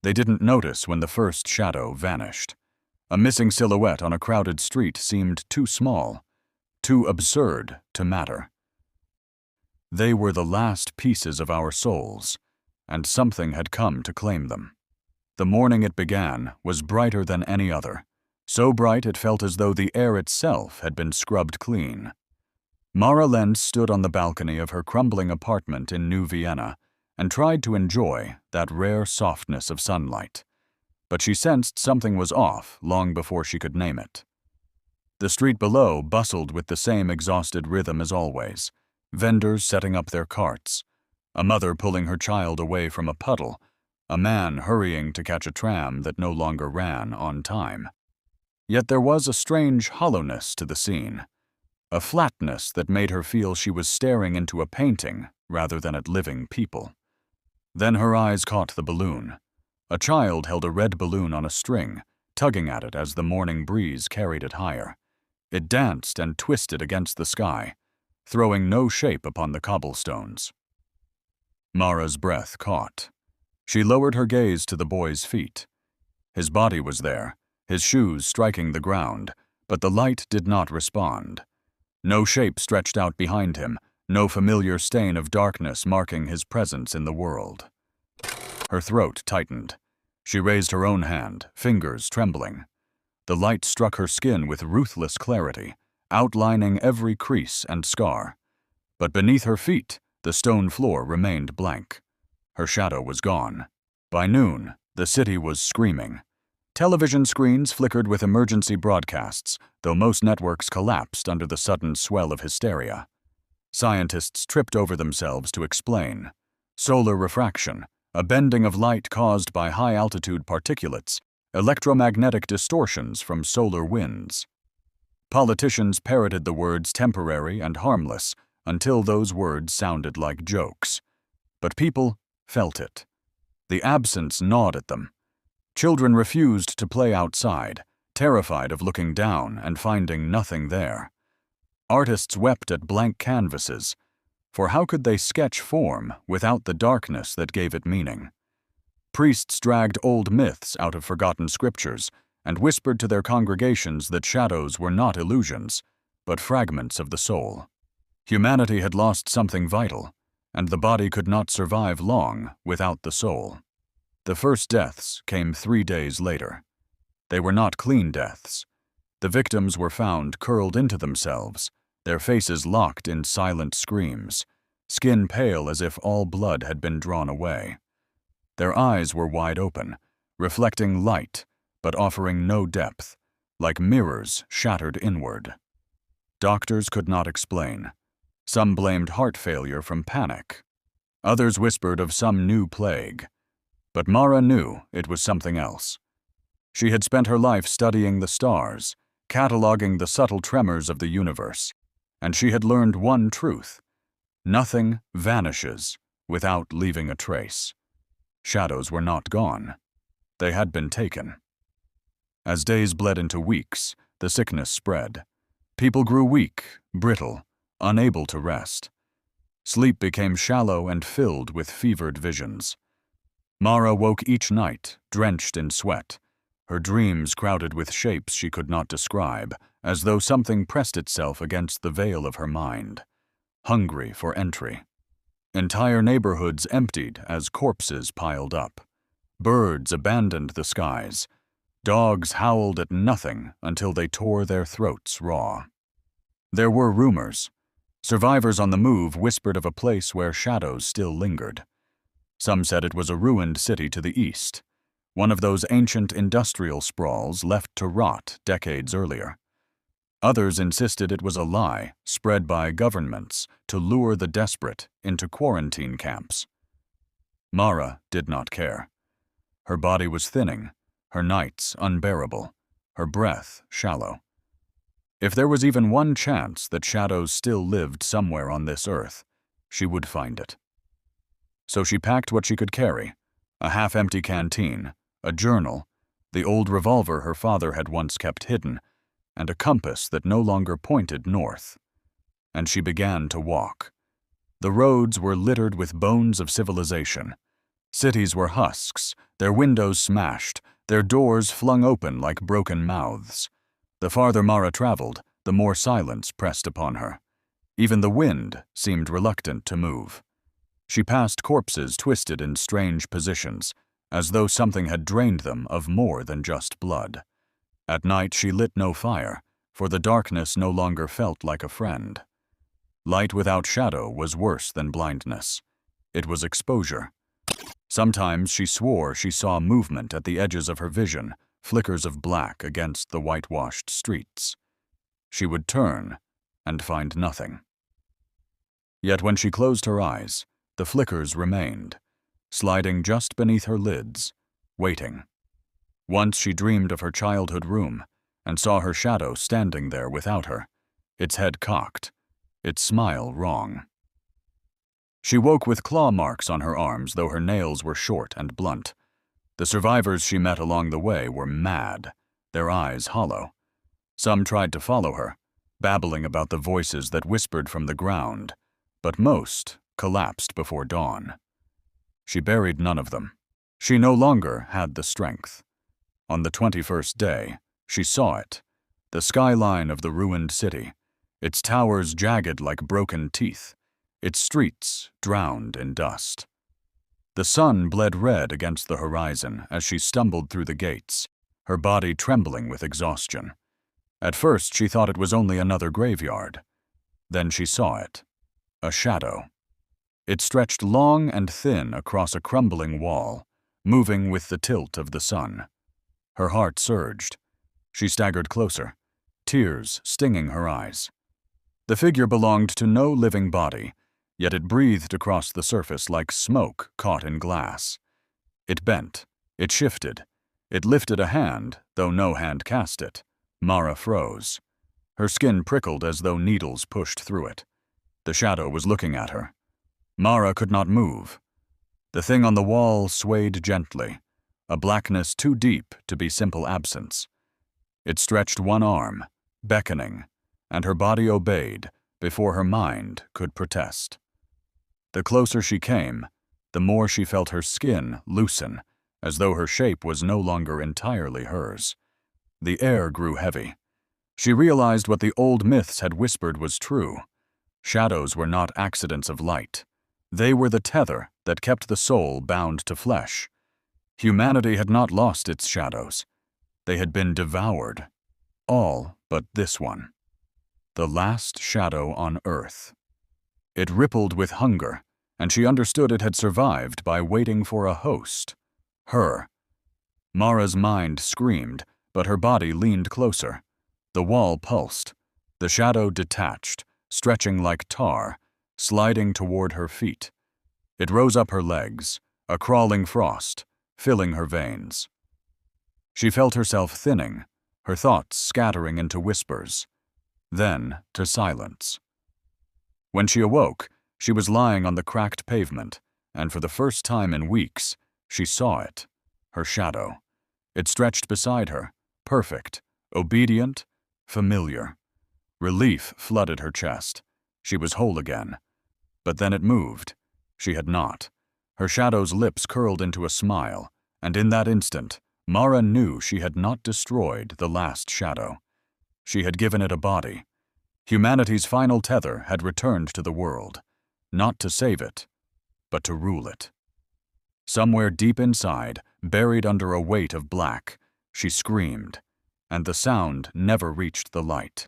They didn't notice when the first shadow vanished. A missing silhouette on a crowded street seemed too small, too absurd to matter. They were the last pieces of our souls, and something had come to claim them. The morning it began was brighter than any other, so bright it felt as though the air itself had been scrubbed clean. Mara Lentz stood on the balcony of her crumbling apartment in New Vienna and tried to enjoy that rare softness of sunlight. But she sensed something was off long before she could name it. The street below bustled with the same exhausted rhythm as always, vendors setting up their carts, a mother pulling her child away from a puddle, a man hurrying to catch a tram that no longer ran on time. Yet there was a strange hollowness to the scene, a flatness that made her feel she was staring into a painting rather than at living people. Then her eyes caught the balloon. A child held a red balloon on a string, tugging at it as the morning breeze carried it higher. It danced and twisted against the sky, throwing no shape upon the cobblestones. Mara's breath caught. She lowered her gaze to the boy's feet. His body was there, his shoes striking the ground, but the light did not respond. No shape stretched out behind him, no familiar stain of darkness marking his presence in the world. Her throat tightened. She raised her own hand, fingers trembling. The light struck her skin with ruthless clarity, outlining every crease and scar. But beneath her feet, the stone floor remained blank. Her shadow was gone. By noon, the city was screaming. Television screens flickered with emergency broadcasts, though most networks collapsed under the sudden swell of hysteria. Scientists tripped over themselves to explain. Solar refraction, a bending of light caused by high-altitude particulates, electromagnetic distortions from solar winds. Politicians parroted the words temporary and harmless until those words sounded like jokes. But people felt it. The absence gnawed at them. Children refused to play outside, terrified of looking down and finding nothing there. Artists wept at blank canvases, for how could they sketch form without the darkness that gave it meaning? Priests dragged old myths out of forgotten scriptures and whispered to their congregations that shadows were not illusions, but fragments of the soul. Humanity had lost something vital, and the body could not survive long without the soul. The first deaths came 3 days later. They were not clean deaths. The victims were found curled into themselves, their faces locked in silent screams, skin pale as if all blood had been drawn away. Their eyes were wide open, reflecting light, but offering no depth, like mirrors shattered inward. Doctors could not explain. Some blamed heart failure from panic. Others whispered of some new plague. But Mara knew it was something else. She had spent her life studying the stars, cataloging the subtle tremors of the universe, and she had learned one truth: nothing vanishes without leaving a trace. Shadows were not gone. They had been taken. As days bled into weeks, the sickness spread. People grew weak, brittle, unable to rest. Sleep became shallow and filled with fevered visions. Mara woke each night, drenched in sweat, her dreams crowded with shapes she could not describe, as though something pressed itself against the veil of her mind, hungry for entry. Entire neighborhoods emptied as corpses piled up. Birds abandoned the skies. Dogs howled at nothing until they tore their throats raw. There were rumors. Survivors on the move whispered of a place where shadows still lingered. Some said it was a ruined city to the east, one of those ancient industrial sprawls left to rot decades earlier. Others insisted it was a lie spread by governments to lure the desperate into quarantine camps. Mara did not care. Her body was thinning, her nights unbearable, her breath shallow. If there was even one chance that shadows still lived somewhere on this earth, she would find it. So she packed what she could carry: a half-empty canteen, a journal, the old revolver her father had once kept hidden, and a compass that no longer pointed north. And she began to walk. The roads were littered with bones of civilization. Cities were husks, Their windows smashed, their doors flung open like broken mouths. The farther Mara traveled, the more silence pressed upon her. Even the wind seemed reluctant to move. She passed corpses twisted in strange positions, as though something had drained them of more than just blood. At night she lit no fire, for the darkness no longer felt like a friend. Light without shadow was worse than blindness. It was exposure. Sometimes she swore she saw movement at the edges of her vision, flickers of black against the whitewashed streets. She would turn and find nothing. Yet when she closed her eyes, the flickers remained, sliding just beneath her lids, waiting. Once she dreamed of her childhood room and saw her shadow standing there without her, its head cocked, its smile wrong. She woke with claw marks on her arms, though her nails were short and blunt. The survivors she met along the way were mad, their eyes hollow. Some tried to follow her, babbling about the voices that whispered from the ground, but most collapsed before dawn. She buried none of them. She no longer had the strength. On the 21st day, she saw it, the skyline of the ruined city, its towers jagged like broken teeth, its streets drowned in dust. The sun bled red against the horizon as she stumbled through the gates, her body trembling with exhaustion. At first she thought it was only another graveyard. Then she saw it, a shadow. It stretched long and thin across a crumbling wall, moving with the tilt of the sun. Her heart surged. She staggered closer, tears stinging her eyes. The figure belonged to no living body, yet it breathed across the surface like smoke caught in glass. It bent, it shifted, it lifted a hand, though no hand cast it. Mara froze. Her skin prickled as though needles pushed through it. The shadow was looking at her. Mara could not move. The thing on the wall swayed gently, a blackness too deep to be simple absence. It stretched one arm, beckoning, and her body obeyed before her mind could protest. The closer she came, the more she felt her skin loosen, as though her shape was no longer entirely hers. The air grew heavy. She realized what the old myths had whispered was true. Shadows were not accidents of light. They were the tether that kept the soul bound to flesh. Humanity had not lost its shadows. They had been devoured. All but this one. The last shadow on earth. It rippled with hunger, and she understood it had survived by waiting for a host. Her. Mara's mind screamed, but her body leaned closer. The wall pulsed. The shadow detached, stretching like tar, sliding toward her feet. It rose up her legs, a crawling frost, filling her veins. She felt herself thinning, her thoughts scattering into whispers, then to silence. When she awoke, she was lying on the cracked pavement, and for the first time in weeks, she saw it, her shadow. It stretched beside her, perfect, obedient, familiar. Relief flooded her chest. She was whole again. But then it moved. She had not. Her shadow's lips curled into a smile, and in that instant, Mara knew she had not destroyed the last shadow. She had given it a body. Humanity's final tether had returned to the world, not to save it, but to rule it. Somewhere deep inside, buried under a weight of black, she screamed, and the sound never reached the light.